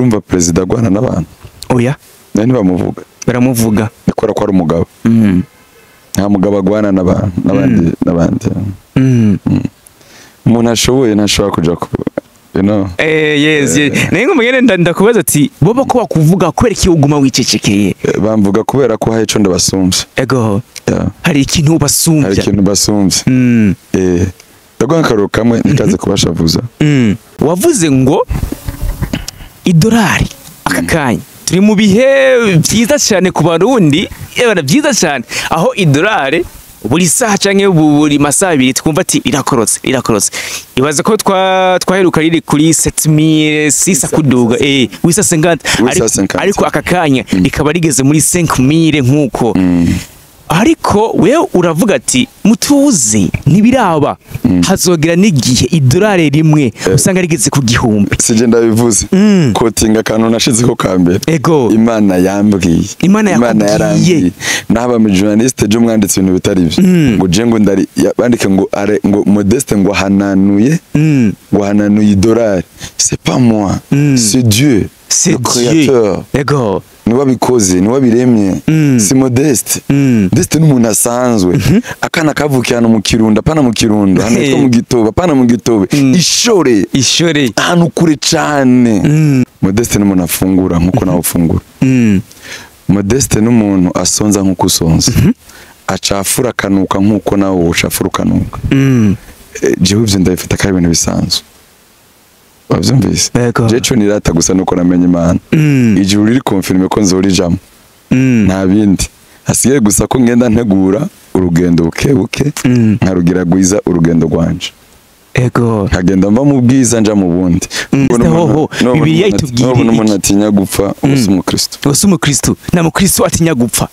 urumva president agwana n'abantu oya nani bamuvuga baramuvuga ikora ko ari umugabo nta mugabo agwana n'abandi umuntu ashoboye ntashobora kuja ku yes nengo mugende ndakubaza ati bobo ko bakuvuga kubera iki uguma wicecekeye bamvuga kubera ko haye ico ndabasumvye ego hari ikintu basumvye ndagwa nkaro kamwe nikaze kubashavuza wavuze ngo idolari akakanya turi mu bihe byiza cyane ku barundi yebara byiza cyane aho idolari buri saha canke buri masaha abiri twumva ati irakorotse ibaze ko twaheruka riri kuri 7600 kuduga wisa 50 ariko akakanya rikaba rigeze muri 5000 nkuko ariko wewe uravuga ati mutuzi nibiraba hazogera n'igihe idolari rimwe usanga rigeze ku gihumbi sije ndabivuze kotinga kantu nashize ko kambere ego Imana yambwiye Imana yarambiye naba mu journaliste je mwanditse ibintu bitari byo ngo je ngo ndari bandike ngo Modeste ngo hananuye idolari c'est pas moi c'est Dieu c'est le créateur ego niwa bikoze niwa biremye si Modeste Modeste n'umuntu asanzwe akana kavukirana mu Kirundo pana mu Kirundo hano mu Gitobe pana mu Gitobe ishore ahantu kure cyane Modeste n'umuntu afungura nkuko nawe ufungura Modeste n'umuntu asonza nkuko usonza acafura kanuka nkuko nawe ucafura kanuka jewe ivyo ndabifata kari ibintu bisanzwe wavyumvise jeco nirata gusa nuko namenye Imana ijuru riri confirme ko nzorijamo nta bindi hasigaye gusa ko ngenda ntegura urugendo bukebuke nkarugira gwiza urugendo rwanje ego nkagenda mva mu bwiza nja mu bundi Bibiliya itubwira n'umuntu atinya gupfa umukristo na mukristo atinya gupfa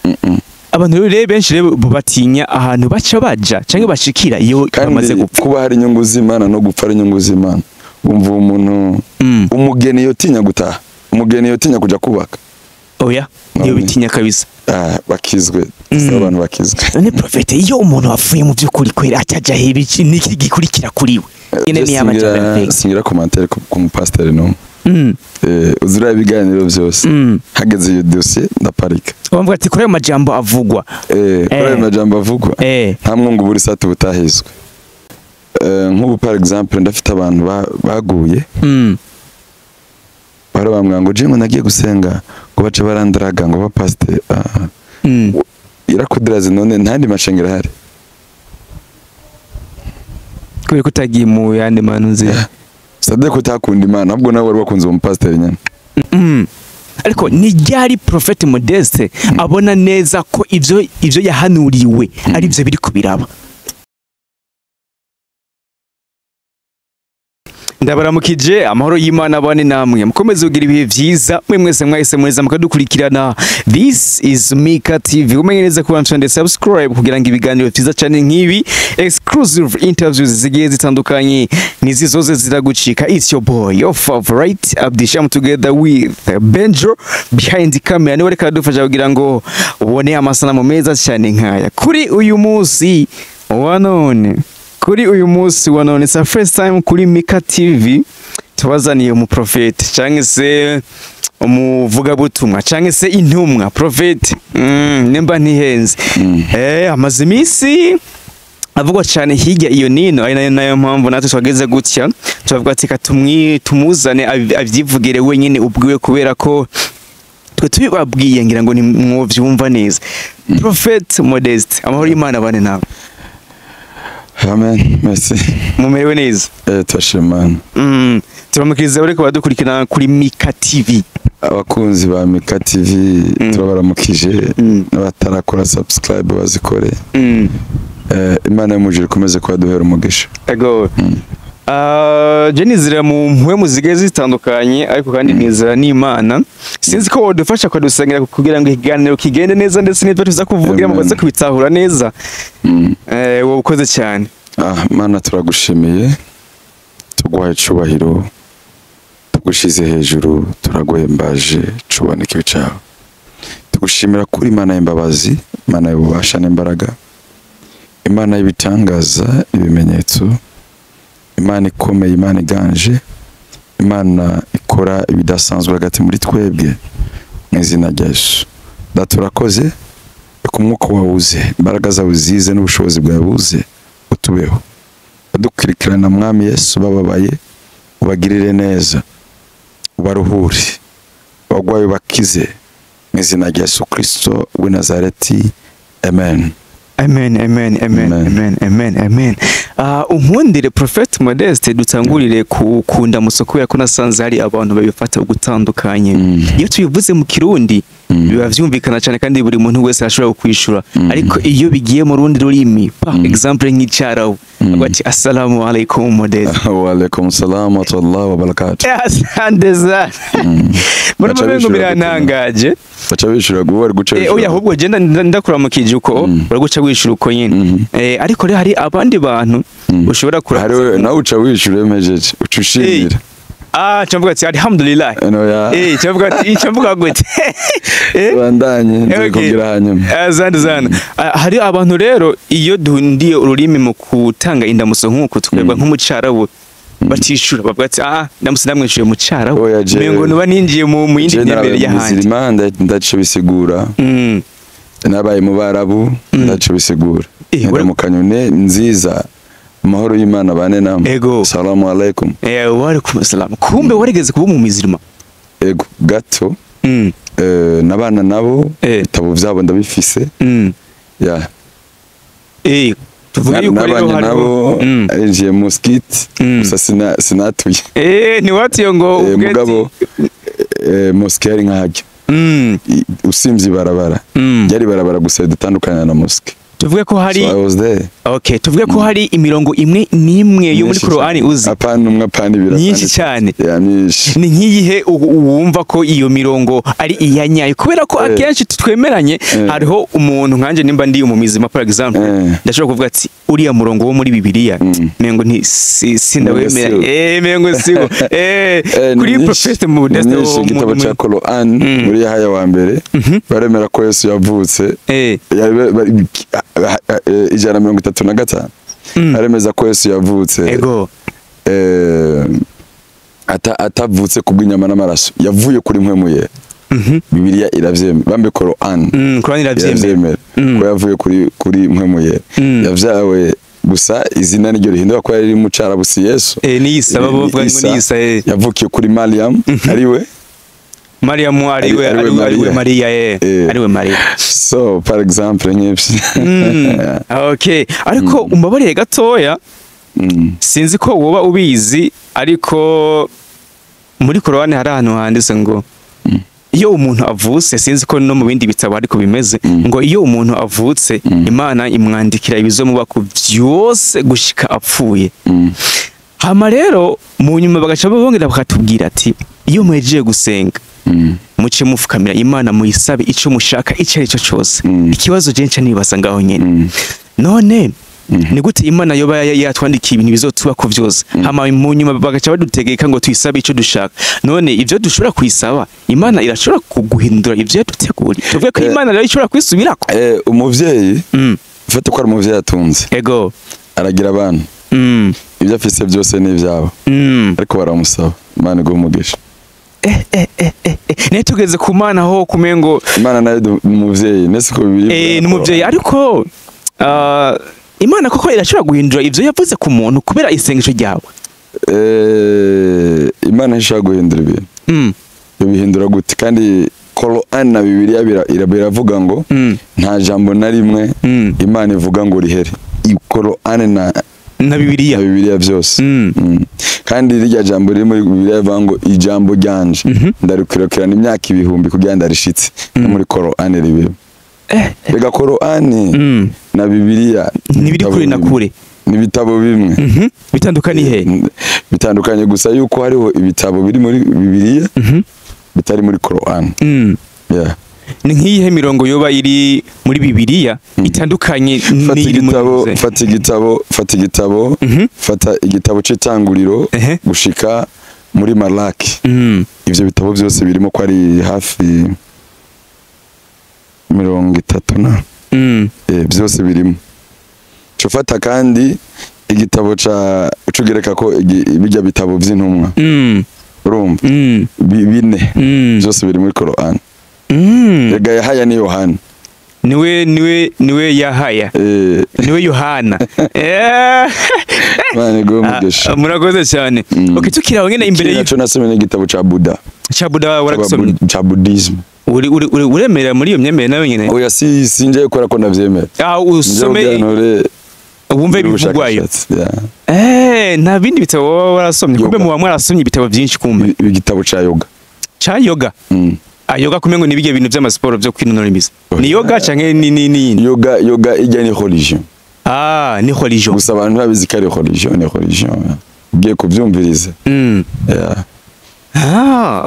abantu rero benshi rero batinya ahantu baca baja canke bashikira iyo bamaze gupfa kuba hari inyungu z'Imana no gupfa ari inyungu z'Imana umva umuntu umugeni yotinya gutaha umugeni yotinya kuja kubaka oya niyo bitinya kabisa bakizwe abantu bakizwe none profete iyo umuntu wafuye mu byukuri kwera acaja hebiki niki gikurikira kuriwe ine ni abaje singira commentaire ku pasteur no uzura ibiganiro byose hageze iyo dossier ndaparika bamvuga ati kore amajambo avugwa kore amajambo avugwa hamwe ngo buri satu butahizwe nk'ubu par exemple ndafite abantu baguye bari bamwanga ngo je ngo nagiye gusenga ngo bace barandaraga ngo ba pasteur irakudiraze none ntandi mashengera hari kwe kutagiye mu yandi manunze sade ko takunda Imana ahubwo nawe wari wakunze mu pasteur nyane ariko ni ryari Prophet Modeste abona neza ko ivyo yahanuriwe ari byo biri kubiraba ndabaramukije amahoro y'Imana bane namwe mukomeze kugira ibihe vyiza mwese mwahise mweza mukadukurikirana. This is Mika TV, umenyereza kuba nsonde subscribe kugira ngo ibiganiro vyiza cyane nk'ibi exclusive interviews zigiye zitandukanye nizizoze ziragucika. It's your boy, your favorite Abdisham, together with Benjo behind the camera. Niwe reka dufasha kugira ngo ubone amasanamu meza cyane nkaya kuri uyu munsi wa none. Kuri uyu munsi wa none sa first time kuri Mika TV tubazaniye umuprofete cyangwa se umuvuga butumwa cyangwa se intumwa prophet nemba ntihenze amaze iminsi avugwa cyane hirya iyo nino ari nayo mpamvu natwe twageze gutya tuvuga ati tumuzane avyivugire wenyine ubwiwe kubera ko twe tubibabwiye ngira ngo ni mwovyumva neza. Prophet Modeste, amahoro y'Imana bane nawe. Amen, merci. Mumerewe neza? Twashimana. Turamukiriza bariko badukurikirana kuri Mika TV. Abakunzi ba Mika TV turabaramukije n'abatarakora subscribe bazikore. Imana y'umujuru komeze kwaduhera umugisha. Ego. Jenizira mu mpwe muzige zitandukanye ariko kandi nizera n'Imana. Sinzi ko wodufasha kwadusengera kugira ngo ikiganiro kigende neza ndetse n'ibyo tuza kuvugira mubaze kubitahura neza. Wowe ukoze cyane. Mana turagushimiye, tuguhaye cyubahiro, tugushize hejuru, turaguhembaje cuboneke cyawe. Tugushimira kuri Imana y'imbabazi, Imana y'ububasha n'imbaraga, Imana y'ibitangaza ibimenyetso, Imana ikomeye, Imana iganje, Imana gukora ibidasanzwe hagati muri twebwe mu izina rya Yesu. Daturakoze ku mwuka wawuze, imbaraga zawe zize n'ubushobozi bwawe buze utubeho. Dukurikirana mwami Yesu bababaye, ubagirire neza, ubaruhure, abagwayi bakize mu izina rya Yesu Kristo w'i Nazareti. Amen. Amen, amen, amen, amen, amen, amen. Unkundire Prophet Modeste dutangurire kunda musoko yako nasanze hari abantu babifata gutandukanye. Iyo tubivuze mu Kirundi biba vyumvikana cyane kandi buri muntu wese ashobora kwishura, ariko iyo bigiye mu rundi rurimi, par exemple nk'icyarabu, bati assalamu alaikum Modeste. Wa alaikum salam wa rahmatullahi wa barakatuh. Asante sana. Muri mabengo birantangaje. Bacha bishura guhora guca. Oya ahubwo je ndakuramukije uko uraguca wishura uko nyine. Ariko rero hari abandi bantu ushobora kura. Hari nawe uca wishura mejeje ucushimira. Chamvuga ati alhamdulillah. Chamvuga ati chamvuga gute. Bandanye ndikugira hanyuma. Azandi zana. Hari abantu rero iyo dundiye ururimi mu kutanga indamuso nkuko twebwa nk'umucarabu batishura bavuga ati ndamusi namwishuye mu cyarabu. Mengo nuba ninjiye mu yindi nyembere y'ahandi. Musulman ndace bisigura. Nabaye mu Barabu ndace bisigura. Mu kanyone nziza. Amahoro y'Imana bane namwe. Assalamu alaikum. Wa alaikum assalam. Kumbe warigeze kuba mu mizirima? Ego gato. Nabana nabo bitabo vyabo ndabifise. Ya. Tuvuge yuko rero nabo ngiye mosquite gusa sinatuye. Ni watiyo ngo mugabo mosque ari nkajya. Usimvye barabara. Yari barabara gusa dutandukana na mosque. Tuvuge ko hari tuvuge ko hari imirongo imwe nimwe yo muri Qur'ani uzi. Apana birafana. Nyinshi cyane. Yamishi. Ni nkiyihe wumva ko iyo mirongo ari iyanyaye kubera ko akenshi twemeranye hariho umuntu nkanje nimba ndi mu mizima for example ndashobora kuvuga ati uriya murongo wo muri Bibiliya mengo nti sindawemera mengo sigo kuri Prophet Modeste wo mu gitabo cya Qur'an muri Yahaya wa mbere baremera ko Yesu yavutse 135 aremeza ko Yesu yavutse atavutse kubw'inyama n'amaraso yavuye kuri mpwemuye. Bibiliya iravyemera bambe Qur'an iravyemera ko yavuye kuri mpwemuye yavyawe gusa izina niryo rihinduka ko yari mu Cyarabu si Yesu ni Isa bavuga ngo ni Isa yavukiye kuri Mariam ariwe Mariamu ariwe Maria ariwe Maria. So for example nyepsi. Okay, ariko umbabarire gatoya sinzi ko woba ubizi ariko muri Qur'ani hari ahantu handitse ngo iyo umuntu avutse sinzi ko no mu bindi bitabo ariko bimeze ngo iyo umuntu avutse Imana imwandikira ibizomubako byose gushika apfuye. Hama rero mu nyuma bagaca bongera bakatubwira ati iyo mwejeje gusenga muce mufukamira Imana muyisabe ico mushaka icyo ari cyo cyose. Ikibazo jenca nibaza ngaho nyene none ni gute Imana yoba yatwandikiye ibintu bizotuba ko byose hama mu nyuma bagaca badutegeka ngo tuyisabe ico dushaka. None ivyo dushobora kuyisaba Imana irashobora kuguhindura ivyo yaduteguriye. Tuvuge ko Imana rero ishobora kwisubirako. Umuvyeyi ufite ko ari umuvyeyi atunze aragira abana ibyo afise byose ni ivyabo ariko baramusaba Imana igumugisha. Netugeze ku Mana ho kumengo Imana nayo umuvyeyi nese ko bibiri ni umuvyeyi ariko Imana koko irashobora guhindura ivyo yavuze ku muntu kubera isengesho ryawe. Imana ishobora guhindura ibintu bihindura gute kandi Qur'an na Bibiliya biravuga ngo nta jambo na rimwe Imana ivuga ngo rihere. Qur'an na Bibiliya byose kandi irya jambo riri muri Bibiliya bivuga ngo ijambo ryanje ndarukirokirana imyaka 1000 kugira ndarishitse muri Qur'an ribibe. Bega Qur'an na Bibiliya nibiri kure na kure ni bitabo bimwe bitandukanye he bitandukanye gusa yuko hariho ibitabo biri muri Bibiliya bitari muri Qur'an. Ni nkiyihe mirongo yoba iri muri Bibiliya itandukanye n'iri muri fata igitabo c'itanguriro gushika muri Malaki. Ivyo bitabo byose birimo ko ari hafi 30 na byose birimo. Cufata kandi igitabo ca ucugereka ko bijya bitabo vy'intumwa urumva bine byose biri muri Qur'an. Yega Yahaya ni Yohana. Niwe Yahaya. Niwe Yohana. Mane go mugesha. Murakoze cyane. Okay, tukiraho ngene imbere y'icyo nasomye n'igitabo ca Buddha. Cha Buddha waragusomye. Cha Buddhism. Uremera muri iyo myemere nawe nyene. Oya sinje gukora ko ndavyemera. Usome wumve bivugwayo. Nta bindi bitabo warasomye kumbe mu mwarasomye ibitabo byinshi kumbe. Igitabo ca yoga. Cha yoga. Yoga kumengo nibige bintu by'amasiporo byo kwinonora imizi. Ni yoga canke ni yoga ijya ni religion. Ni religion. Gusa abantu babizi ko ari religion. Ugiye kubyumviriza.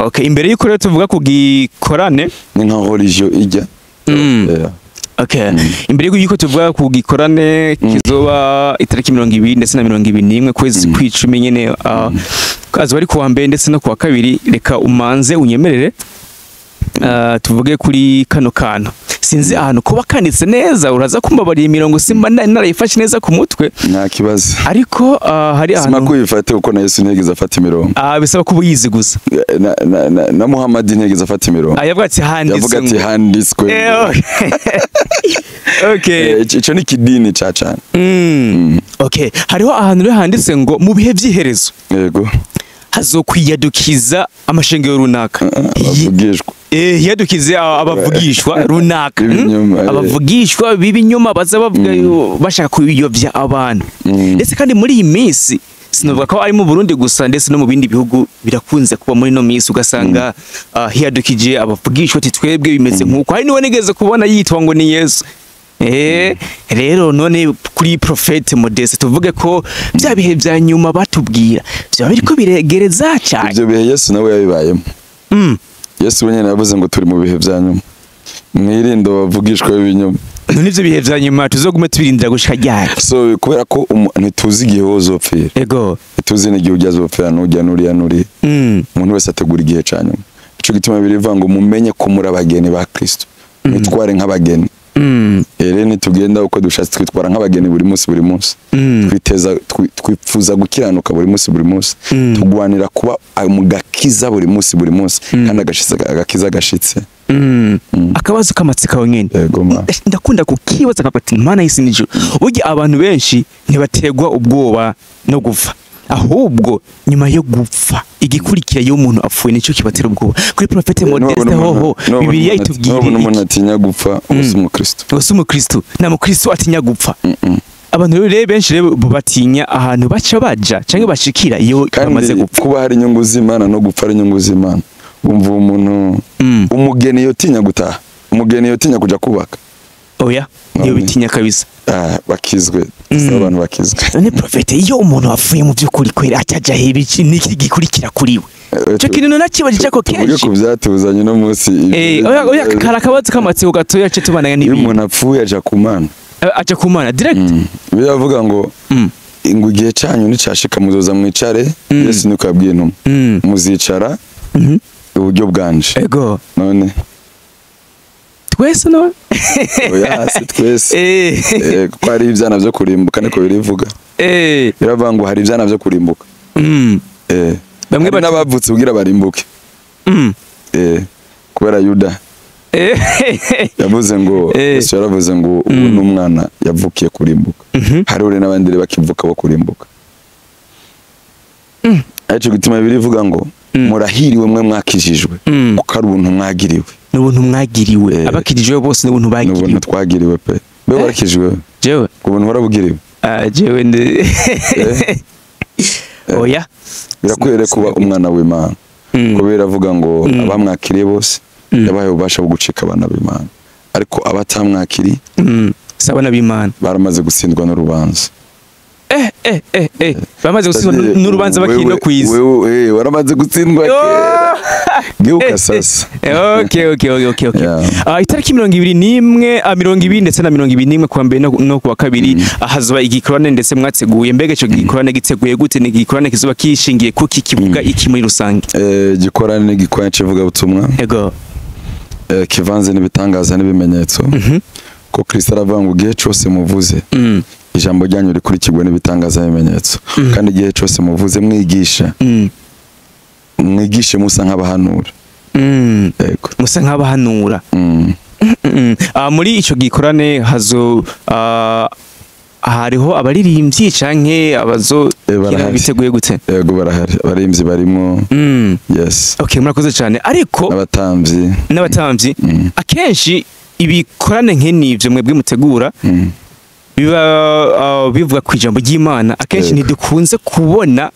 Okay, imbere y'uko rero tuvuga ku gikorane ni nka religion ijya. Okay. Imbere y'uko tuvuga ku gikorane kizoba itariki 20 ndetse na 21 kwezi kw'icumi nyene kazo bari kuwa mbere ndetse no kuwa kabiri, reka umanze unyemerere tuvuge kuri kano kantu. Sinzi ahantu kuba kanditse neza uraza kumbabariye imirongo simba narayifashe neza ku mutwe. Nta kibazo. Ariko hari ahantu sima kuyifate uko na Yesu ntegeza afata imirongo. Bisaba kuba yizi gusa. Na Muhammad ntegeza afata imirongo. Yavuga ati handitswe. Okay. Ico ni kidini cyane. Okay. Hariho ahantu rero handitse ngo mu bihe by'iherezo. Yego. Hazokwiyadukiza amashengero runaka. Abavugishwa. Yadukize abavugishwa runaka. Abavugishwa b'ibinyoma bazabavuga bashaka kuyobya abantu. Ndetse kandi muri iyi minsi sinovuga ko ari mu Burundi gusa ndetse no mu bindi bihugu birakunze kuba muri no minsi ugasanga hiyadukije abavugishwa ati twebwe bimeze nkuko hari niwe nigeze kubona yitwa ngo ni Yesu. Rero none kuri Prophet Modeste tuvuge ko bya bihe bya nyuma batubwira byo biriko biregereza cyane. Ibyo bihe Yesu nawe yabibayemo. Yesu wenyine yavuze ngo turi mu bihe bya nyuma. Mwirinde bavugishwa b'ibinyoma. None ivyo bihe bya nyuma tuzogume tubirindira gushika ryari? So kubera ko ntituzi igihe uzopfira. Ego. Tuzi n'igihe ujazopfira n'ujya nuri. Umuntu wese ategura igihe ca nyuma. Ico gituma birivuga ngo mumenye ko muri abageni ba Kristo. Nitware nk'abageni. Rero tugenda uko dushatse twitwara nk'abageni buri munsi. Twifuza gukiranuka buri munsi. Tugwanira kuba mu gakiza buri munsi kandi agakiza gashitse. Akabazo kamatsika nyene. Ndakunda kukibaza kapati mana y'isi n'ijuru. Burya abantu benshi ntibategwa ubwoba no gupfa. Ahubwo nyuma yo gupfa igikurikira yo umuntu apfuye nico kibatera ubwoba. Kuri Prophet Modeste hoho Bibiliya itubwira umuntu atinya gupfa umukristo na mukristo atinya gupfa. Abantu rero benshi rero batinya ahantu baca baja canke bashikira iyo bamaze gupfa. Kuba hari inyungu z'Imana no gupfa ari inyungu z'Imana. Umva umuntu umugeni yotinya gutaha, umugeni yotinya kuja kubaka. Oya, iyo bitinya kabisa. Bakizwe, abantu bakizwe. None Prophet iyo umuntu afuye mu byukuri kwera ataja hebiki niki gikurikira kuriwe. Cyo kintu nakibajije ko kenshi. Ugiye kuvyatuzanye no munsi. Oya karakabazo kamatsiko gatoya cyo tubananya nibi. Umuntu apfuye aja kumana. Aja kumana direct. Biravuga ngo ngo igihe cyanyu nicashika muzoza mwicare Yesu niko yabwiye ntumwe. Muzicara uburyo bwanje. Ego. None twese none oya si twese ko hari ibyana byo kurimbuka niko birivuga biravuga ngo hari ibyana byo kurimbuka bamwe n'abavutse ugira barimbuke kubera Yuda yavuze ngo Yesu yaravuze ngo ubu n'umwana yavukiye kurimbuka hari uri n'abandi bakivuka bo kurimbuka ariko gituma birivuga ngo murahiriwe mwe mwakijijwe kuko ari ubuntu mwagiriwe. N'ubuntu mwagiriwe abakijijwe bose n'ubuntu bagiriwe. N'ubuntu twagiriwe pe. Be warakijijwe. Jewe. Kubuntu warabugiriwe. Jewe ndi. Oya. Birakwere kuba umwana w'Imana. Ko biravuga ngo abamwakiriye bose yabaye ubasha gucika abana b'Imana. Ariko abatamwakiri sabana b'Imana baramaze gutsindwa n'urubanza. Bamaze gutsindwa n'urubanza bakino kwiza. Wewe waramaze gutsindwa giuka sasa. Okay. Itariki 21 ndetse na 21 kwa mbere no kwa kabiri hazoba igikorane ndetse mwatseguye mbega cyo gikorane gitseguye gute ni gikorane kizoba kishingiye ku kikivuga iki muri rusange. Gikorane gikorane kivuga butumwa. Ego. Kivanze n'ibitangaza n'ibimenyetso. Ko Kristo aravuga ngo gihe cyose muvuze. Ijambo ryanyu rikurikirwe n'ibitangaza n'ibimenyetso kandi igihe cyose muvuze mwigisha mwigishe musa nk'abahanura. Yego. Musa nk'abahanura. Muri ico gikorane hazo hariho abaririmbyi canke abazo biteguye gute? Yego barahari, abaririmbyi barimo. Yes. Okay, murakoze cyane. Ariko n'abatamvyi akenshi ibikorane nk'enivyo mwebwe mutegura biba bivuga ku ijambo ry'Imana, akenshi ntidukunze kubona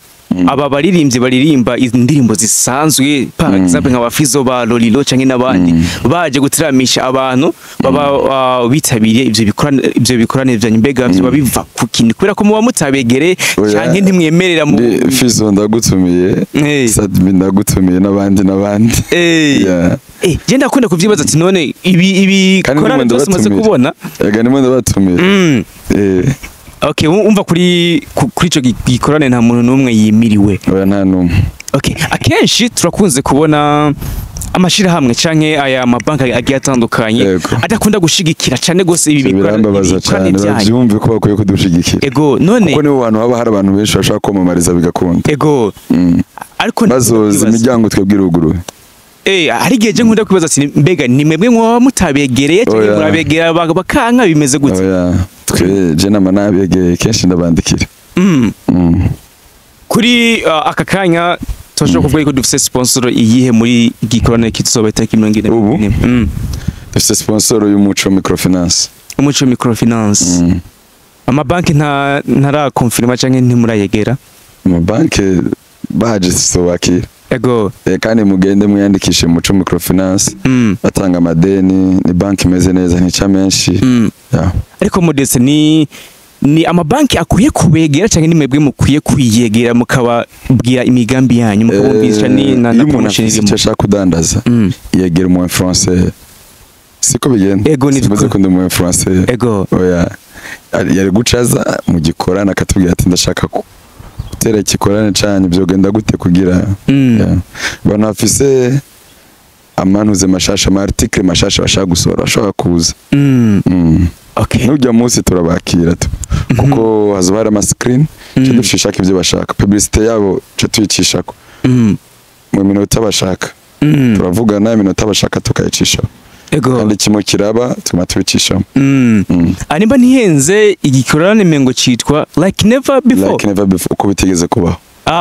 aba baririmbyi baririmba indirimbo zisanzwe, par exemple nka Fizo ba Lolilo canke n'abandi baje gutiramisha abantu baba bitabiriye ivyo bikorane vya Mbega byo biva ku kintu kubera ko muba mutabegere canke ntimwemerera mu Fizo ndagutumiye, Sadbi ndagutumiye n'abandi je ndakunda kuvyibaza ati none ibi korane byose maze kubona ega nimwe ndabatumiye. Okay, umva kuri ico gikorane nta muntu numwe yimiriwe. Oya nta numwe. Okay, akenshi turakunze kubona amashira hamwe canke aya mabanki agiye atandukanye adakunda gushigikira cyane gose ibi bikorane bavyumve ko bakwiye kudushigikira. Ego none kuko nibo bantu haba hari abantu benshi bashaka kwamamariza bigakunda. Ego ariko bazoza imiryango twebwe iruguruye. Hari gihe je nkunda kwibaza ati mbega ni mwebwe mwa mutabegereye cyangwa murabegera bakanka bimeze gute? Twe je nama nabegereye kenshi ndabandikira. Kuri aka kanya toshobora kuvuga ko dufite sponsor iyihe muri gikorane kitsoba itariki 40. Dufite sponsor y'Umuco Microfinance. Umuco Microfinance. Amabanki ntara confirma canke ntimurayegera? Amabanki baje sobakira. Ego. Kandi mugende muyandikishe Muco Microfinance. Batanga amadeni, ni banki imeze neza ntica menshi. Ariko Modeste ni amabanki akwiye kubegera cyangwa ni mwebwe mukwiye kwiyegera mukababwira imigambi yanyu mukabumvisha na promotion irimo cyashaka kudandaza yegera mu influencer siko bigenda. Ego ni tumaze kundi mu influencer. Ego oya yari gucaza mu gikorana akatubwira ati ndashaka gutera igikorane cyane byogenda gute kugira bana afise amanuze mashasha ma article mashasha bashaka gusora ashaka kuza. Okay. Nujya munsi turabakira tu kuko hazobara ama screen cyo dushishaka ibyo bashaka publicité yabo cyo tuyicishako mu minota bashaka turavugana iminota bashaka tukayicisha. Ego kandi kimwe kiraba tuma tubicisha. Animba ntihenze igikorane mengo citwa like never before uko bitigeze kubaho.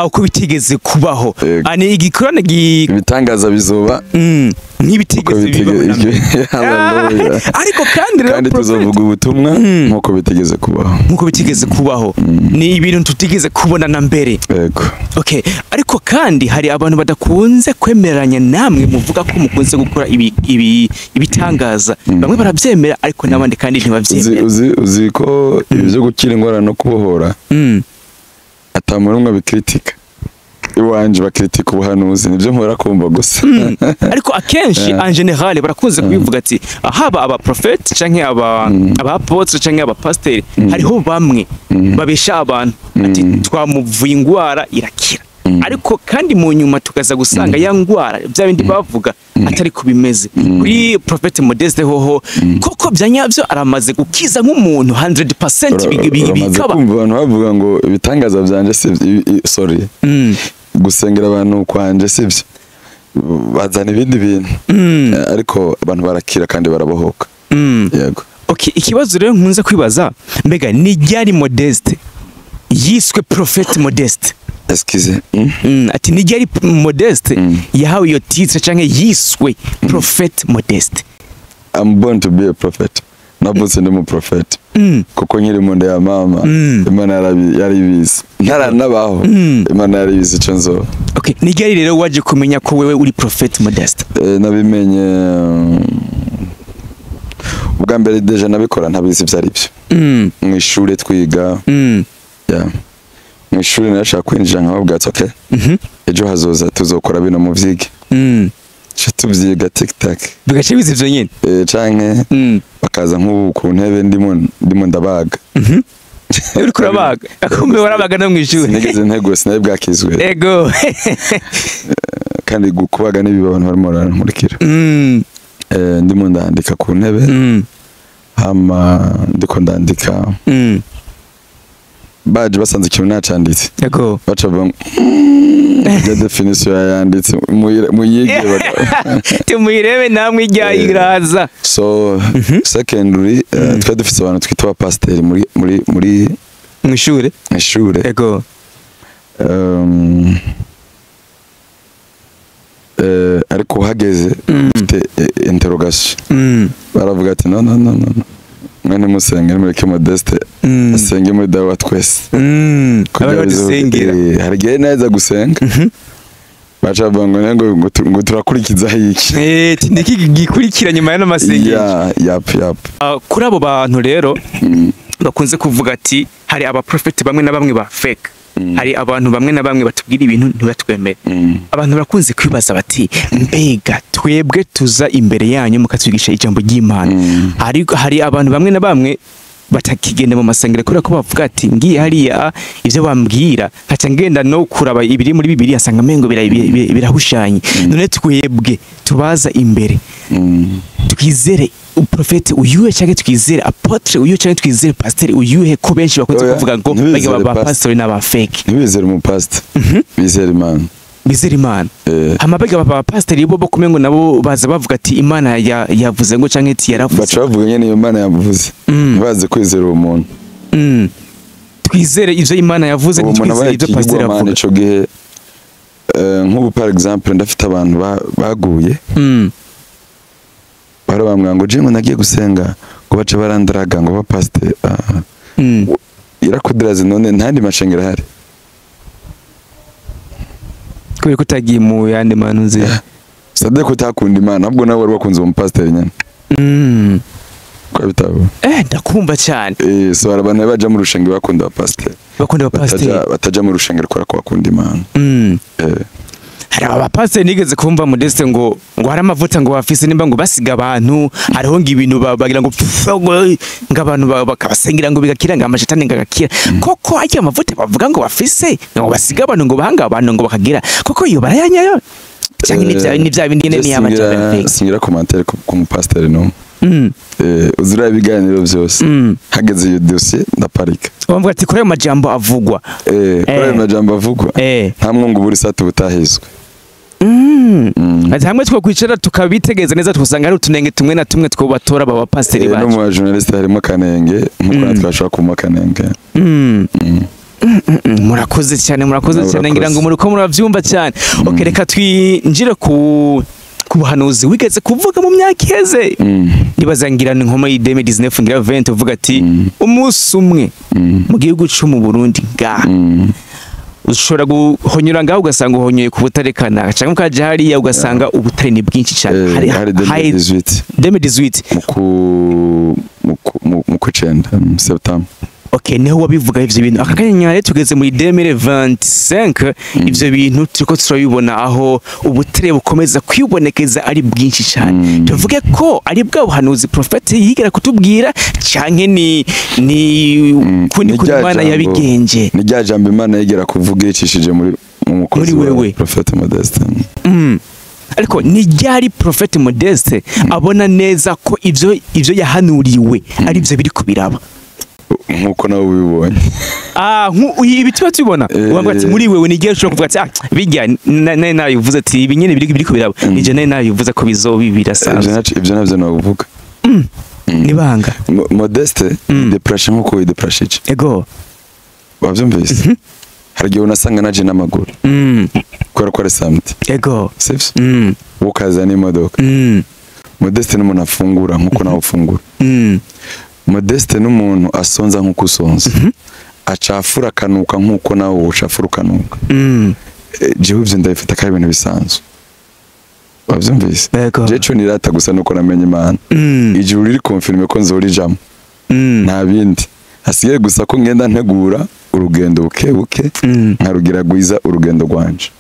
Uko bitigeze kubaho. Ani igikorane ibitangaza bizoba n'ibitigeze bibaho. Ariko kandi tuzovuga ubutumwa nkuko bitigeze kubaho. Nkuko bitigeze kubaho. Ni ibintu tutigeze kubona na mbere. Yego. Okay, ariko kandi hari abantu badakunze kwemeranya namwe muvuga ko mukunze gukora ibitangaza. Bamwe baravyemera ariko nabandi kandi ntibavyemera. Uzi ko ibyo gukira ingwara no kubohora. Atamurumwe bikritika. Iwanje bakritika ubuhanuzi nibyo nkora kumva gusa. Ariko akenshi en general barakunze kubivuga ati haba aba prophet canke aba apotre canke aba pasteur hariho bamwe babesha abantu ati twamuvuye ingwara irakira. Ariko kandi mu nyuma tukaza gusanga ya ngwara bya bindi bavuga atari kubimeze. Kuri Prophet Modeste hoho koko byanyavyo aramaze gukiza nk'umuntu 100% bikaba. Kumva abantu bavuga ngo ibitangaza byanje sorry. Gusengera abantu kwanje sivyo. Bazana ibindi bintu. Ariko abantu barakira kandi barabohoka. Yego. Okay, ikibazo rero nkunze kwibaza mbega ni ryari Modeste yiswe Prophet Modeste? Excuse. Ati ni ryari Modeste yahawe iyo titre canke yiswe Prophet Modeste? I'm born to be a prophet. Nabutse ndi mu prophet. Kuko nkiri mu nda ya mama Imana yaribizi. Ntaranabaho Imana yaribizi cyo nzo. Okay, ni ryari rero waje kumenya ko wewe uri Prophet Modeste? Nabimenye ubwa mbere deja nabikora ntabizi byari byo. Mu ishuri twiga. Yeah. Mu ishuri nashaka kwinjira nkababwa ati okay. Ejo hazoza tuzokora bino mu vyige. Cyo tuvyiga TikTok. Bigace bizi byo nyine. Canke bakaza nk'ubu ku ntebe ndimo ndabaga. Uri kurabaga. Akumbe warabaga no mu ishuri. Nigeze ntego sinaye bwakizwe. Ego. Kandi gukubaga nibi abantu barimo barankurikira. Ndimo ndandika ku ntebe. Hama ndiko ndandika. baje basanze ikintu nacanditse yego baca bang ya definition yanditse muyige tumuyirebe namwe ijyairaza so secondly twa dufite abantu twita ba pasteur muri mw'ishure yego ariko hageze ufite interrogation baravuga ati no mwene musenge mureke Modeste asenge muri dawa twese kugira dusengera harigeye neza gusenga bacha bango ngo turakurikiza hiki tindiki gikurikira nyuma y'ano masengero yap kuri abo bantu rero bakunze kuvuga ati hari aba prophet bamwe na bamwe ba fake hari abantu bamwe na bamwe batubwira ibintu ntibatwemere abantu barakunze kwibaza bati mbega twebwe tuza imbere yanyu mukatwigisha ijambo ry'Imana hari abantu bamwe na bamwe batakigenda mu masengero kubera ko bavuga ati ngiye hariya ivyo bambwira nkaca ngenda no kuraba ibiri muri Bibiliya asanga mengo birahushanye none twebwe tubaza imbere twizere uprofete uyuhe cyangwa twizere apotre uyuhe cyangwa twizere pasteur uyuhe ko benshi bakunze kuvuga ngo bage ba pasteur n'aba fake ntibizere mu pastor bizere Imana hamabega ba pasteur bo kumengo nabo baza bavuga ati Imana yavuze ngo canke ati yaravuze baca bavuga nyene Imana yavuze baze kwizera umuntu twizere ivyo Imana yavuze ntitwizere ivyo pasteur yavuze ico gihe nk'ubu par exemple ndafite abantu baguye barabambwa ngo jingo nagiye gusenga ngo bace barandaraga ngo ba pasteur irakudiraze none ntandi mashengero hari kubera kutagiye mu yandi manu nzi sade ko takunda Imana ahubwo nawe wari wakunze mu pasteur nyane kwa bitabo ndakumva cyane so arabana baje mu rushenge bakunda pasteur bataja mu rushenge rukora ko bakunda Imana hari abapasiteri nigeze kumva Modeste ngo hari amavuta ngo bafise nimba ngo basiga abantu hariho ngibintu bagira ngo ngabantu bakabasengera ngo bigakira ngo amashetani ngagakira koko ajya amavuta bavuga ngo bafise ngo basiga abantu ngo bahanga abantu ngo bakagira koko iyo barayanyayo cyangwa ni bya bindi ne y'amajyambere singira commentaire ku mupasiteri no uzura ibiganiro byose hageze iyo dossier ndaparika bamvuga ati kuri ayo majambo avugwa kuri ayo majambo avugwa nta mwungu buri satu butahizwe ati hamwe twakwicara tukabitegeza neza twusanga hari utunenge tumwe na tumwe twobatora baba pasiteri bacu no mu journaliste harimo kanenge nkuko twashaka kuma kanenge murakoze cyane ngira ngo muri ko muravyumva cyane okay reka twinjire ku buhanuzi wigeze kuvuga mu myaka iheze nibazangira ni nkomo y'ideme 19 ngira 20 uvuga ati umunsi umwe mu gihugu cyo mu Burundi ngaha ushobora guhonyura ngaho ugasanga uhonyoye ku butarekana cyangwa ukaje hariya ugasanga ubutare ni bwinshi cyane hari 2018 mu kucenda September okay neho wabivuga ivyo bintu akakanyanya tugeze muri 2025 ivyo bintu turiko turabibona aho ubutare bukomeza kwibonekeza ari bwinshi cyane tuvuge ko ari bwa buhanuzi prophet yigera kutubwira canke ni kundi Imana yabigenje ni rya jambo Imana yigera kuvuga icishije muri mukozi wa prophet Modeste ariko ni ryari prophet Modeste abona neza ko ivyo yahanuriwe ari byo biri kubiraba nkuko nawe ubibonye ibituba tubona wanga ati muri wewe nigiye ushobora kuvuga ati bijya nayo uvuze ati ibi nyene biri kubiraba nije nayo uvuze ko bizobibira sana ivyo navyo navuga nibanga Modeste depression nkuko idepressije ego wavyumvise hari gihe unasanga naje n'amaguru kwera ko resamti ego sivyo ukaza n'imodoka Modeste n'umuntu afungura nkuko nawe ufungura Modeste n'umuntu asonza nkuko usonza acafura kanuka nkuko nawe ucafura kanuka jewe ivyo ndabifata kari ibintu bisanzwe wavyumvise jewe nirata gusa nuko namenye Imana ijuru riri confirme ko nzorijamo nta bindi hasigaye gusa ko ngenda ntegura urugendo buke nkarugira gwiza urugendo rwanje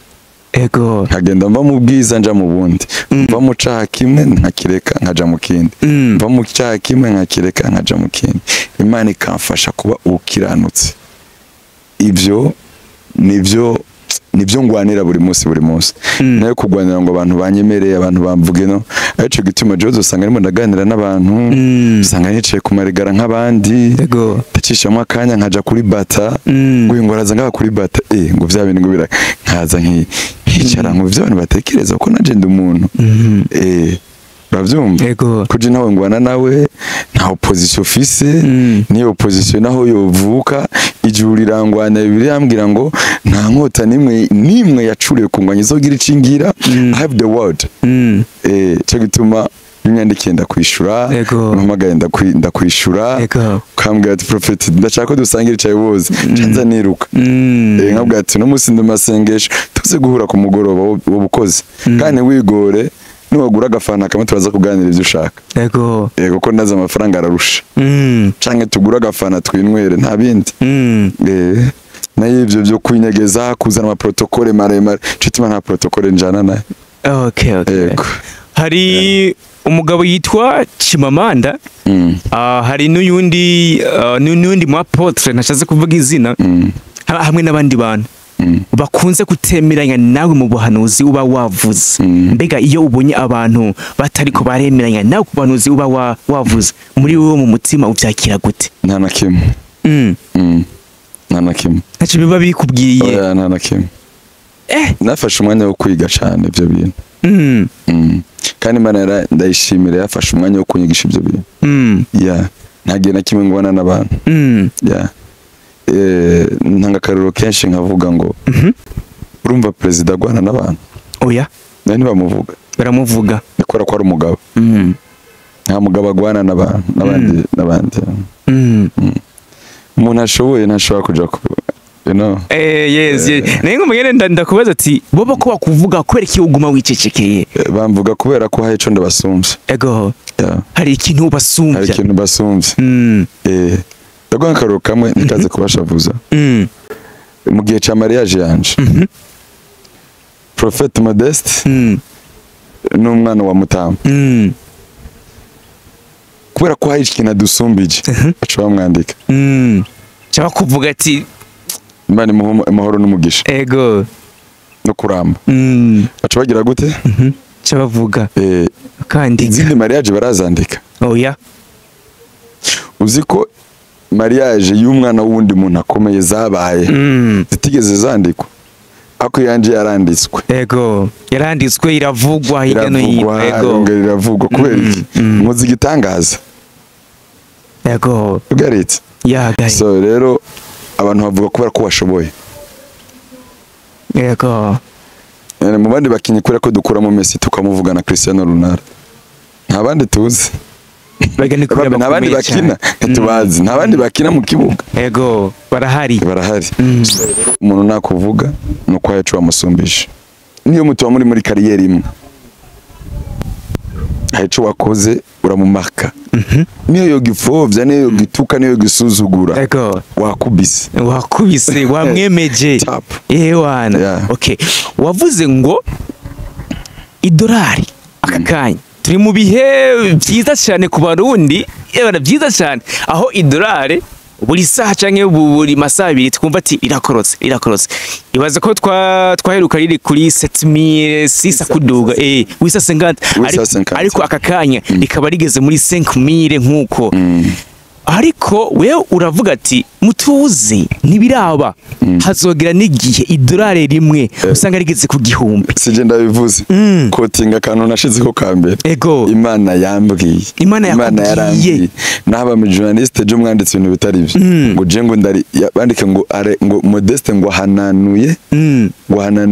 ego nkagenda mva mu bwiza nja mu bundi mva mu caha kimwe nkakireka nkaja mu kindi mva mu caha kimwe nkakireka nkaja mu kindi Imana ikamfasha kuba ukiranutse ivyo nivyo ngwanira buri munsi nayo kugwanira ngo abantu banyemereye abantu bamvuge no arico gituma Jozo usanga arimo ndaganira n'abantu usanga nicaye ku marigara nk'abandi ndacishamo akanya nkaja kuri bata guhingoraza ngaha kuri bata ngo vya bintu ngo bira nkaza nkicara ngo vyo abantu batekereza ko naje ndi umuntu uravyumva kuje nawe ngwana nawe nta opposition office ni opposition naho yovuka ijuru rirangwana bibiri yambwira ngo nta nkota nimwe yacuriye kungwanya izogira icingira I have the word cyo gituma imyandikiye ndakwishura mpamagaye ndakwishura kambwira ati prophet ndashaka ko dusangira cyaye boze canza niruka nkabwira ati no musi ndamasengesho tuze guhura ku mugoroba w'ubukozi kandi wigore nuwagura agafana kamwe turaza kuganira ivyo ushaka yego ko ndaza amafaranga ararusha canke tugura agafana twinwere nta bindi nayo ivyo byo kwinyegeza kuzana ama protocole maremare cituma nta protocole njana nayo hari umugabo yitwa Chimamanda hari n'uyundi mu apotre nashaze kuvuga izina hamwe n'abandi bantu bakunze kutemeranya nawe mu buhanuzi uba wavuze mbega iyo ubonye abantu batariko baremeranya nawe ku buhanuzi uba wavuze muri wowe mu mutima uvyakira gute? Nta na kimwe nta na kimwe ntacyo biba bikubwiye nta na kimwe nafashe umwanya wo kwiga cyane ibyo bintu kandi Imana ndayishimira yafashe umwanya wo kunyigisha ibyo bintu ntagiye na kimwe ngwana n'abantu ntanga akariro kenshi nkavuga ngo urumva perezida agwana n'abantu nani bamuvuga baramuvuga nikora ko ari umugabo nta mugabo agwana n'abandi umuntu ashoboye ntashobora kuja ku nengo mugende ndakubaza ati bobo ko bakuvuga kubera iki uguma wicecekeye? Bamvuga kubera ko hari ico ndabasumvye. Hari ikintu basumvye. Ndagwa nkaro kamwe nikaze kubashavuza. Mu gihe ca mariage yanje. Prophet Modeste n'umwana wa Mutamba. Kubera ko hari ikintu adusumbije aca bamwandika. Cyaba kuvuga ati Imana amahoro n'umugisha no kuramba aca bagira gute cyabavuga kandi izindi mariage barazandika uzi ko mariage y'umwana wundi muntu akomeye zabaye zitigeze zandikwa ako yanje yaranditswe yaranditswe iravugwa higano iravugwa kubera iki muzi gitangaza ugaritse so rero abantu bavuga kubera ko washoboye mu bandi bakinyi kubera ko dukuramo Messi tukamuvuga na Cristiano Ronaldo nta bandi tuzi nta bandi bakina ntitubazi nta bandi bakina mu kibuga barahari umuntu nakuvuga nuko yacu wamusumbije niyo mutuwa muri kariyeri imwe haco wakoze uramumarka niyo yogifovya niyo yogituka niyo yogisuzugura wakubise wamwemeje wana wavuze ngo idolari akakanya turi mu bihe byiza cyane ku Barundi byiza cyane aho idolari buri saha canke buri masaha abiri twumva ati irakorotse ibaze ko twaheruka riri kuri 7600 kuduga wisa 50 ariko akakanya ikaba rigeze muri 5000 nkuko ariko wewe uravuga ati mutuzi ntibiraba hazogera n'igihe idolari rimwe usanga rigeze ku gihumbi sije ndabivuze kotinga kantu nashizeho kambere Imana yambwiye Imana yarambiye naba mu journaliste je mwanditse ibintu bitari byo ngo je ngo ndari bandike ngo Modeste ngo hananuye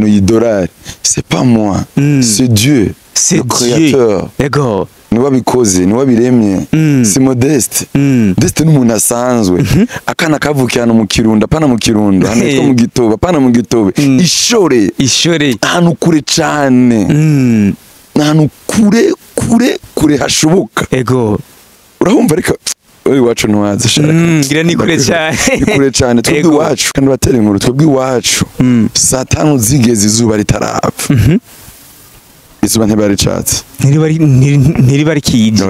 idolari c'est pas moi c'est Dieu le créateur niwe abikoze niwe abiremye si Modeste Modeste n'umuntu asanzwe akana kavukirana mu Kirundo apana mu Kirundo hanitwa mu Gitobe apana mu Gitobe ishore ahantu kure cyane ahantu kure hashoboka urahumva ariko iwacu ntiwazi ngira ni kure cyane twebwe iwacu kandi batera inkuru twebwe iwacu saa 5 zigeze izuba ritarapfa izuba ntibaricatse ntiriba rikije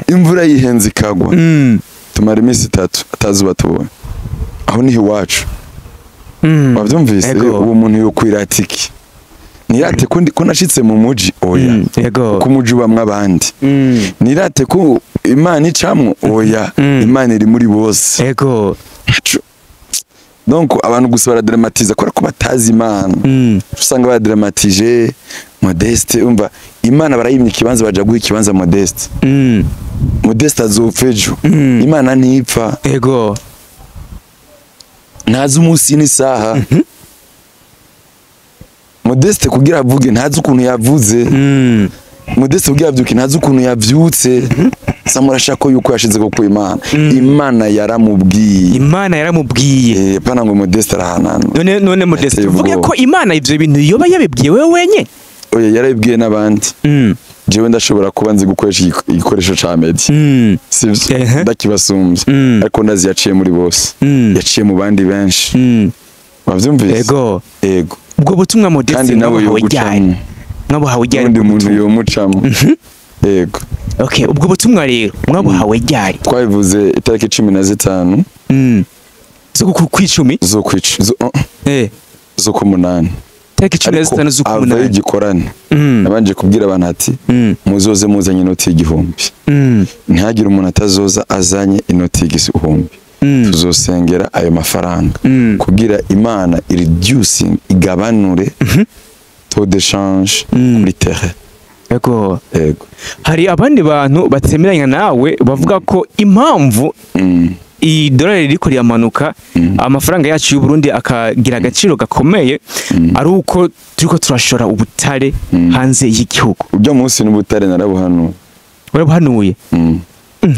imvura yihenze ikagwa tumara iminsi 3 atazuba tubonye aho niho iwacu wabyumvise uwo muntu yo kwiratiki nirate ko nashitse mu muji oya yego ku muji bamwe abandi nirate ko Imana icamwe oya Imana iri muri bose yego donc abantu gusa baradramatiza ko batazi Imana usanga baradramatije Modeste umva Imana barayimye ikibanza baja guha ikibanza Modeste Modeste azopfejo Imana ntipfa yego ntazi umunsi n'isaha Modeste kugira avuge ntazi ukuntu yavuze Modeste kugira avyuke ntazi ukuntu yavyutse samurashako yuko yashize ko Imana yaramubwiye pana ngo Modeste arahanana none Modeste uvuge ko Imana ivyo bintu yoba yabibwiye wewe wenye oya yarabibwiye n'abandi jewe ndashobora kuba nzi gukoresha igikoresho ca medi sivyo ndakibasumbye ariko ndazi yaciye muri bose yaciye mu bandi benshi wavyumvise yego ubwo butumwa Modeste kandi nawe yogucamo mwabuhawe ryari undi muntu yomucamo yego okay ubwo butumwa rero mwabuhawe ryari twabivuze itariki 15 zo kwicumi zo kumunani tariki 15 zo kumunani ava igikorane nabanje kubwira abantu ati muzoze muzanye inoti y'igihumbi ntihagire umuntu atazoza azanye inoti y'igihumbi tuzosengera ayo mafaranga kugira Imana reducing igabanure taux de change kuri terre yego hari abandi bantu batemeranya nawe bavuga ko impamvu idolari riko ryamanuka amafaranga yacu y'u Burundi akagira agaciro gakomeye ari uko turiko turashora ubutare hanze y'igihugu ubyo munsi n'ubutare narabuhanuye urabuhanuye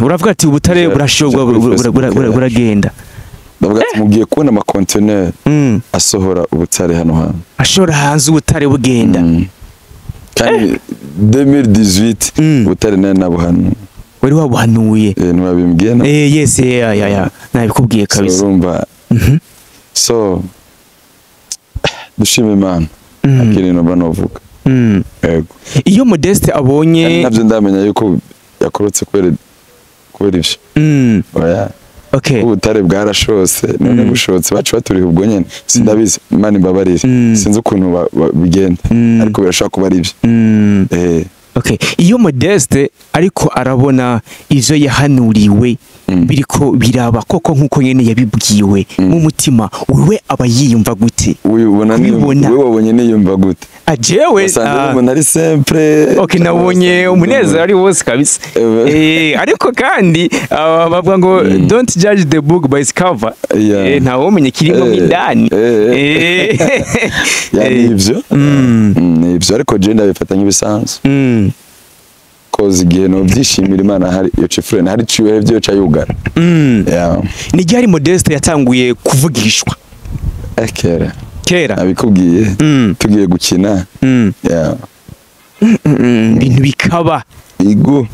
uravuga ati ubutare burashobwa buragenda bavuga ati mugiye kubona ama container asohora ubutare hano ashora hanze ubutare bugenda kandi 2018 ubutare nabuhanuye wari wabuhanuye ntiwabimbwiye na yes ya nabikubwiye kabisa urumva so dushime Imana akiri no banovuga yego iyo Modeste abonye nabyo ndamenya yuko yakorotse kubera ivyo oya okay ubutare bwarashose none bushotse bacu baturiye ubwo nyene sindabizi Imana imbabarire sinzi ukuntu bigenda ariko birashaka kuba ari ivyo okay iyo Modeste ariko arabona ivyo yahanuriwe biriko biraba koko nkuko nyene yabibwiwe mu mutima wewe aba yiyumva gute ubona wewe wabonye niyumva gute ajewe umuntu ari simple okay nabonye umunezero ari wose kabisa ariko kandi bavuga ngo don't judge the book by its cover nta womenye kirimo indani yani ivyo ivyo ariko je ndabifatanya ibisanzwe kozi igihe no byishimira Imana hari iyo cifrene hari ciwe byo cayugara ni ryari Modeste yatanguye kuvugishwa kera abikubwiye tugiye gukina ibintu bikaba igo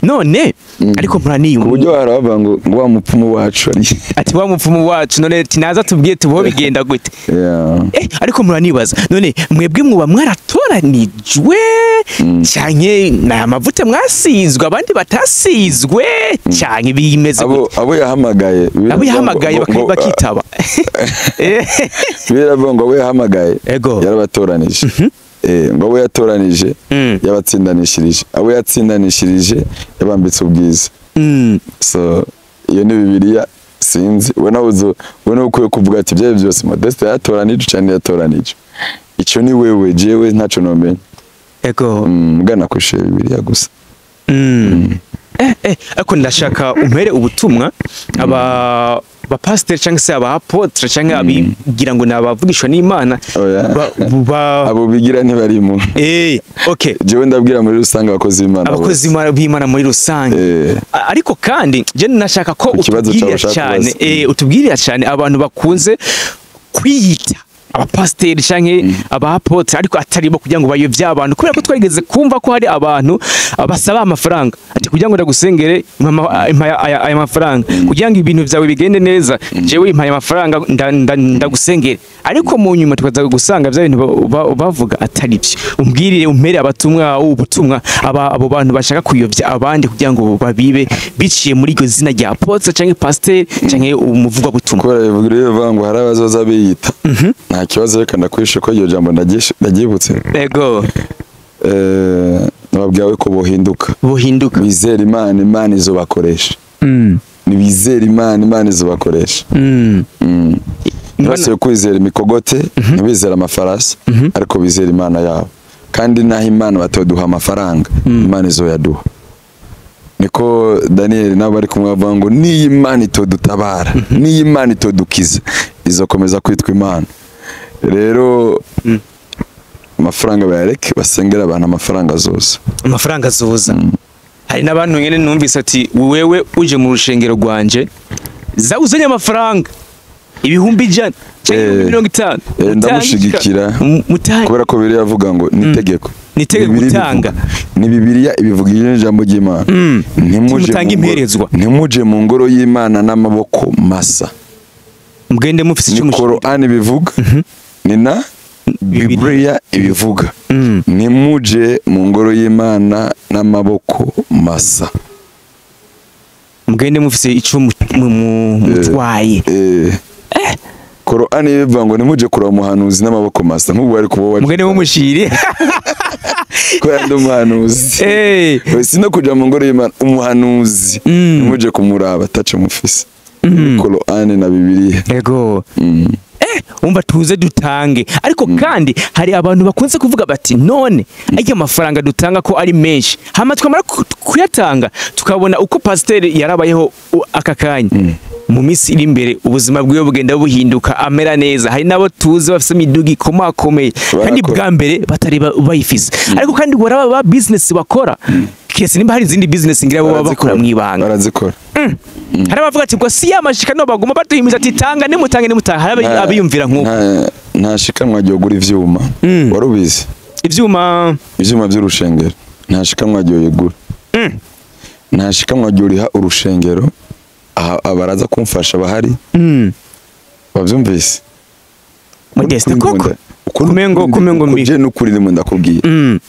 none ariko muraniyumva uburyo haravuga ngo wa mupfumu wacu ati wa mupfumu wacu none tinaza tubwiye tubo bigenda gute ariko muranibaza none mwebwe muba mwaratoranijwe cyanye na mavuta mwasizwe abandi batasizwe cyanye bimeze abo yahamagaye bakitaba biravuga ngo abo yahamagaye yarabatoranije ngo abo yatoranije yabatsindanishirije abo yatsindanishirije yabambitse ubwiza so iyo ni Bibiliya sinzi ubona uko kuvuga ati byaye byose Modeste yatoranije cyane yatoranije icyo ni wewe jewe ntaco nomenya mugana kushe Bibiliya gusa ariko ndashaka umpere ubutumwa pastor cyangwa se apotre cyangwa abigira ngo nabavugishwa n'Imana abo bigira ntibarimo okay jewe ndabwira muri rusange abakozi b'Imana muri rusange ariko kandi je nashaka ko utubwirira cyane abantu bakunze kwiyita abapasteri canke abapotre ariko atari bo kugira ngo bayovye abantu kubera ko twarigeze kumva ko hari abantu basaba amafaranga ati kugira ngo ndagusengere aya mafaranga kugira ngo ibintu byawe bigende neza jewe impaye amafaranga ndagusengere ariko mu nyuma tukaza gusanga bya bintu bavuga atari byo umbwirire umpere ubutumwa abo bantu bashaka kuyovya abandi kugira ngo babibe biciye muri iryo zina rya apotre canke pasteur canke umuvugwa butumwa ko rero ngo hari abazoza biyita nta kibazo reka ndakwishe ko iyo jambo ndagibutse. Yego. Nababwiye ko bohinduka bizera Imana, Imana izobakoresha. Ni bizera Imana, Imana izobakoresha. Bose kwizera imikogote, ntibizera amafarasi, ariko bizera Imana yabo. Kandi naho Imana batoduha amafaranga, Imana izoyaduha. Niko Daniel nabo bari kumwe bavuga ngo ni Imana itodutabara, ni Imana itodukiza, izokomeza kwitwa Imana. Rero amafaranga bayareke basengera abantu amafaranga azoza. Amafaranga azoza. Hari n'abantu nyene numvise ati wewe uje mu rushengero rwanje uzanye amafaranga ibihumbi ijana cyangwa 50. Ndamushigikira kubera ko biri yavuga ngo nitegeko. Nitegeko gutanga. Ni Bibiliya ibivuga ijambo ry'Imana. Ntimuje mu ngoro y'Imana n'amaboko masa. Mugende mufise icyo mushikira. Qur'an bivuga. Nina Bibiliya ibivuga. Nimuje mu ngoro y'Imana n'amaboko masa. Mugende mufise icyo mutwaye. Qur'an bivuga ngo nimuje kura umuhanuzi n'amaboko masa nk'ubu bari kubo. Mugende mumushire. Ko yandi umuhanuzi. Sino kuja mu ngoro y'Imana umuhanuzi. Nimuje kumuraba tace mufise. Qur'an na Bibiliya. Yego. Umva tuze dutange ariko kandi hari abantu bakunze kuvuga bati none ajya amafaranga dutanga ko ari menshi hama twamara kuyatanga tukabona uko pasteur yarabayeho akakanya mu minsi iri imbere ubuzima bwiwe bugenda buhinduka amera neza. Hari nabo tuze bafise imidugi komakomeye kandi bwa mbere batari bayifise ariko kandi waraba ba business bakora kese nimba hari izindi business ngira bo bakora mwibanga barazikora. Hari abavuga ati ngo si yamashikano baguma batuhimiza ati tanga nimutange hari abiyumvira nk'uko nta shikanwa ryo gura ivyuma warubizi ivyuma by'urushengero nta shikanwa ryo yegura nta shikanwa ryo riha urushengero abaraza kumfasha bahari bavyumvise Modeste koko kumengo mbi je n'ukuri ndimo ndakubwiye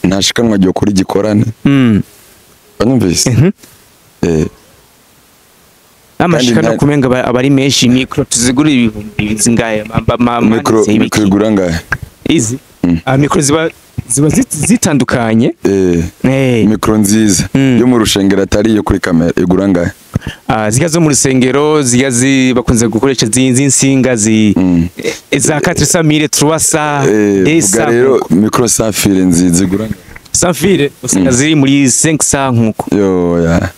nta shikanwa ryo kuri gikorane bavyumvise amashikano kumenga abari menshi micro tuzigura ibihumbi zingaye micro igura ngahe izi micro ziba zitandukanye micro nziza yo mu rushengero atari yo kuri kamera igura ngahe zigazo mu rusengero zigazi bakunze gukoresha zinsinga za 400 300 rero micro safire nziza igura Safire usanga ziri muri 500 nkuko. Yo ya.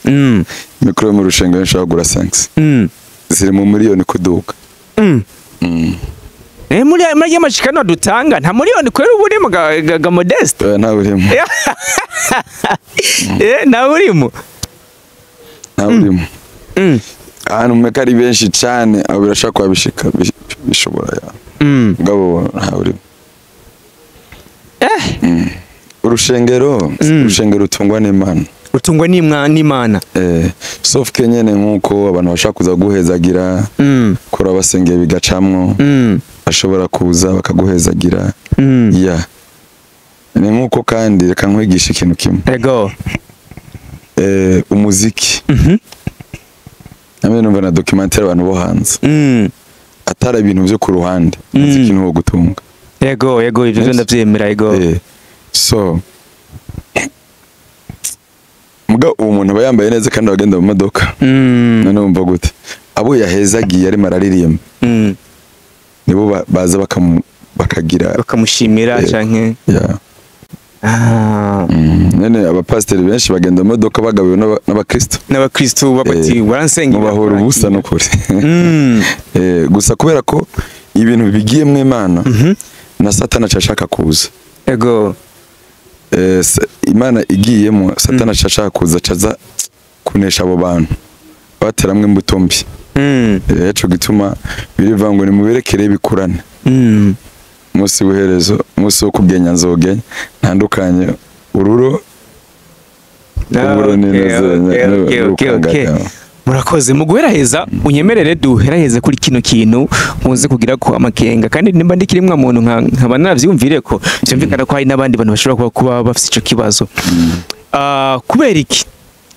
Mikro mu rushengero nshaka gura 5. Ziri mu miliyoni kuduka. Muri y'amashikano dutanga nta miliyoni kwera uburi ga Modeste. Nta burimo. Nta burimo. Nta burimo. Ahantu mekari benshi cyane abo birashaka kwabishika bishobora ya. Ngabo nta burimo. Urushengero utungwa n'Imana. Utungwa n'Imana. Sauf que nyene nkuko abantu bashaka kuza guhezagira kora basengeye bigacamwo bashobora kuza bakaguhezagira ya ni nkuko kandi reka nkwigisha ikintu kimwe. Ego. Umuziki. Namwe numva na documentaire abantu bo hanze. Atara ibintu byo ku ruhande. Umuziki ni wo gutunga. Ego ivyo ndavyemera ego. So muga umuntu bayambaye neza kandi bagenda mu modoka none umva gute abo yahezagiye ari mararirimba nibo baza bakamushimira canke nene abapasiteri benshi bagenda mu modoka bagabiwe n'abakristo babati waransengera bahora ubusa no kuri gusa kubera ko ibintu bigiye mu Imana na Satana cashaka kuza. Ego. Imana igiyemo Satana cashaka kuza caza kunesha abo bantu bateramwe imbuto mbi. Eco gituma birivuga ngo ni muberekere bikurane. Musi w'iherezo musi wo kugenya nzogenya ntandukanye ururo murakoze mu guheraheza unyemerere duheraheze kuri kino kintu muze kugira ko amakenga kandi nimba ndikirimwa muntu nkaba navyumvire ko cyumvikana ko hari nabandi bantu bashobora kuba bafite ico kibazo kubera iki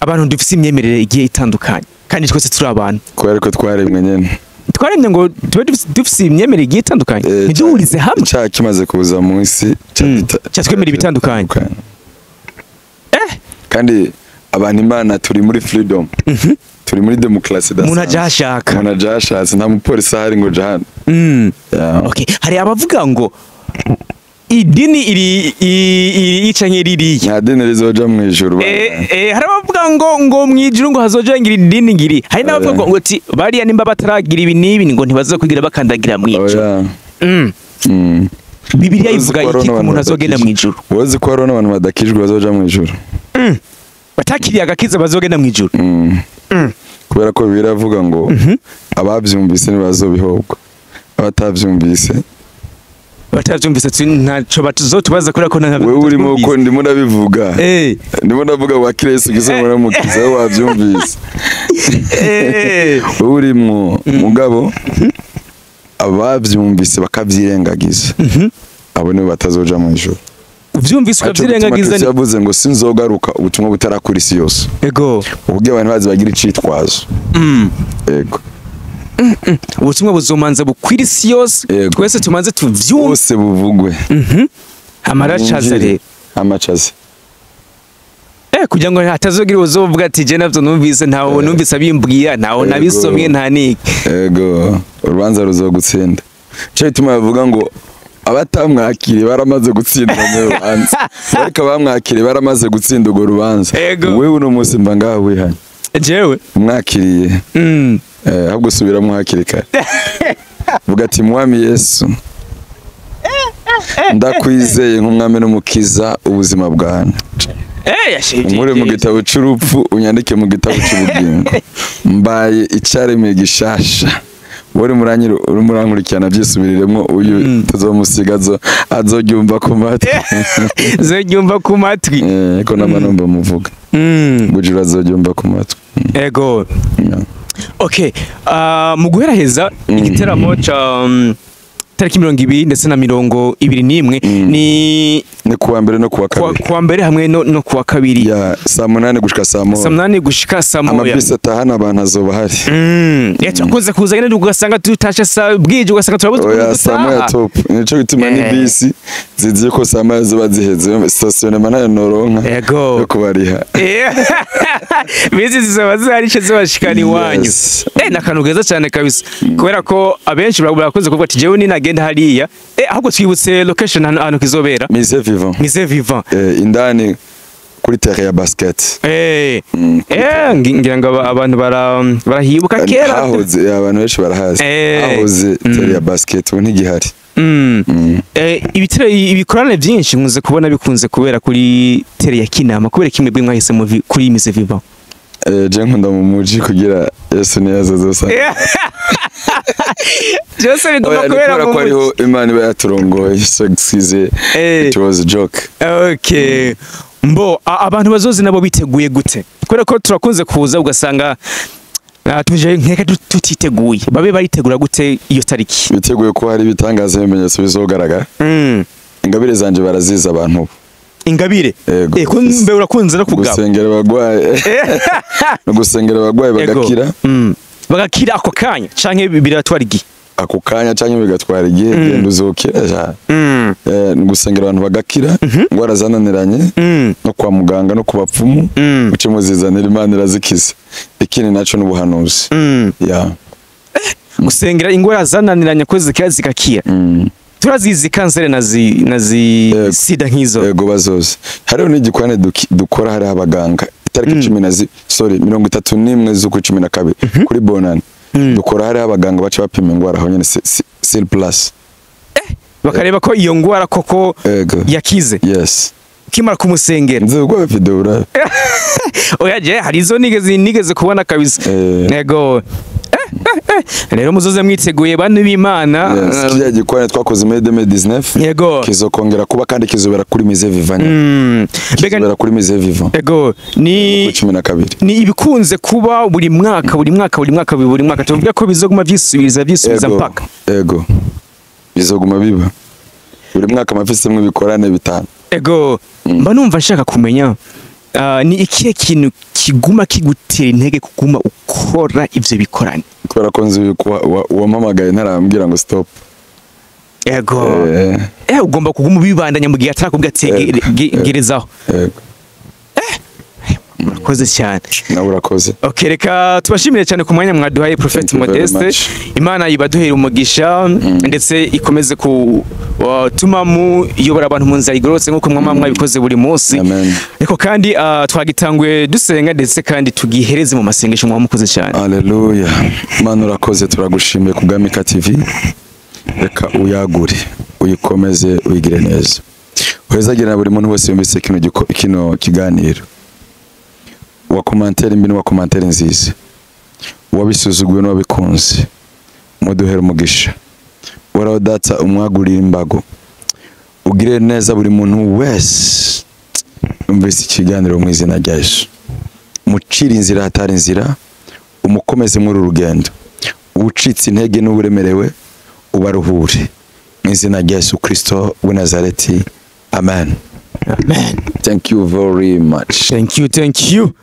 abantu dufise imyemerere igiye itandukanye kandi twese turi abantu kubera ko twaremwe nyene twaremye ngo tube dufise imyemerere igiye itandukanye ntiduhurize hamwe cya kimaze kuza mu isi cyatwemera ibitandukanye kandi abantu Imana turi muri freedom turi muri democracy umuntu aja hashatse nta mupolisi ahari ngo jahana okay hari abavuga ngo idini iri icanye riri nta dini rizoja mu ijuru hari abavuga ngo mu ijuru ngo hazoja ngira idini ngiri hari n'abavuga ngo ati bariya nimba bataragira ibi nibi ngo ntibazokwigira bakandagira mu ijuru Bibiliya ivuga iki ku muntu azogenda mu ijuru wozi ko hari n'abantu badakijwe bazoja mu ijuru batakiriye agakiza bazogenda mu ijuru kubera ko biravuga ngo abavyumvise ntibazobihobwa abatavyumvise ntaco batuzotubaza kubera ko wewe urimo uko ndimo ndabivuga ndimo ndavuga wa Kristo gisomora mu kiza wavyumvise wewe urimo mugabo abavyumvise bakavyirengagiza abo nibo batazoja mu ijuru uvyumvise ukavyirengagiza ni yavuze ngo sinzogaruka ubutumwa butarakura isi yose ego ubwo abantu bazi bagira icitwazo ego ubutumwa buzomanza bukwira isi yose twese tumanze tuvyumve bose buvugwe amaracaza rero amacaza kugira ngo hatazogira uzovuga ati je navyo numvise ntawo numvise abimbwiya ntawo nabisomye nta niki ego urubanza ruzogutsinda cyo bituma bavuga ngo abatamwakiriye baramaze gutsinda mu rubanza ariko bamwakiriye baramaze gutsinda urwo rubanza wewe uno munsi mba ngaho wihanye jewe umwakiriye ahubwo subiramo hakiri kare vuga ati mwami Yesu ndakwizeye nk'umwami n'umukiza ubuzima bwanjye muri mu gitabo cy'urupfu unyandike mu gitabo cy'ubugingo mbaye icyaremwe gishasha wari murankurikirana byisubiriremo uyu tuzomusigazo azogyumva ku matwi zogyumva ku matwi ko n'amanombo muvuga gujura azogyumva ku matwi ego okay mu guheraheza igiteramo ca tariki 20 ndetse na 21 ni kuwa mbere no kuwa kabiri kuwa mbere hamwe no kuwa kabiri ya saa 8 gushika saa 1 saa 8 gushika saa 1 amabisi atahana abantu azoba hari yakunze kuza nyine ugasanga tutasha saa bwije ugasanga turabuze saa 1 top nico bituma ni bisi ziziye ko saa 1 zoba ziheze station mana noronka yo kubariha bisi zizoba zari cyo zibashikana iwanyu nakanu geza cyane kabisa kubera ko abenshi barakoze kuvuga ati jewe ni nagenda hariya ahubwo twibutse location hano kizobera Mise vivant indani kuri terre ya basket ngira ngo abantu barahibuka kera hahoze abantu benshi barahazi hahoze terre ya basket ntigihari ibikorane byinshi nkuze kubona bikunze kubera kuri terre ya Kinama kubera kimwe bwe mwahise kuri Mise vivant je nkunda mu muji kugira Yesu niyaza zosa Jose bigomba kubera ko ariho Imana iba yaturongoye so excuse it was a joke okay mbo abantu bazozi nabo biteguye gute kubera ko turakunze kuza ugasanga tuje nkeka tutiteguye babe baritegura gute iyo tariki biteguye ko hari bitangaza ibimenyetso bizogaragara ingabire zanje baraziza abantu ingabire ko mbe urakunze no kugaba gusengera abagwaye no gusengera abagwaye bagakira ako kanya canke biratwara igihe ako kanya canke bigatwara igihe genda uzokira gusengera abantu bagakira ngwara zananiranye no kwa muganga no kubapfumu uce muzizanira Imana irazikiza ikindi naco n'ubuhanuzi gusengera ingwara zananiranye ko zikakira turazizi kansere nazi sida nkizo yego bazoze hariho n'igikwane dukora hari abaganga itariki 31 z'uku 12 kuri Bonane dukora hari abaganga baca bapima ingwara aho nyene Sil Plus bakareba ko iyo ngwara koko yakize yes kimara kumusengera nzi uko bafidura oya je hari izo nigeze kubona kabisa yego rero muzoze mwiteguye bantu b'Imana kiriya gikwane twakoze muri 2019 yego kizokongera kuba kandi kizobera kuri Mise Vivant kizobera kuri Mise Vivant yego ni 12 ni ibikunze kuba buri mwaka tuvuga ko bizoguma vyisubiza mpaka yego bizoguma biba buri mwaka mafisemwe bikorane bitanu yego mba numva nshaka kumenya ni ikihe kintu kiguma kigutera intege kuguma ukora ivyo bikorane kubera ko nzi yuko wamamagaye ntarambwira ngo stop. Yego. Ugomba kuguma ubibandanya mu gihe atarakubwira ati gerezaho. Yego. Murakoze cyane. Nawe urakoze. Okay, reka tubashimire cyane ku mwanya mwaduhaye Prophet Modeste. Imana ibaduhera umugisha ndetse ikomeze tuma mu yobora abantu mu nzira igorotse nkuko mwabikoze buri munsi. Ariko kandi twagitangwe dusenga ndetse kandi tugihereze mu masengesho mwamukoze cyane. Haleluya. Imana urakoze, turagushimiye ku bwa Mika TV. Reka uyagure, uyikomeze, uyigire neza. Uhezagirana buri muntu wese yumvise kino kiganiro. Wa commentaire mbi wa commentaire nziza, wabisuzuguye no wabikunze, muduhera umugisha, warawdata umwagurira imbago, ugire neza buri muntu wese umvise ikiganiro mu izina rya Yesu. Mucira inzira hatari inzira, umukomeze muri urugendo, ucitse intege n'uburemerewe ubaruhure mu izina rya Yesu Kristo wa Nazareti. Amen. Amen. Thank you very much. Thank you.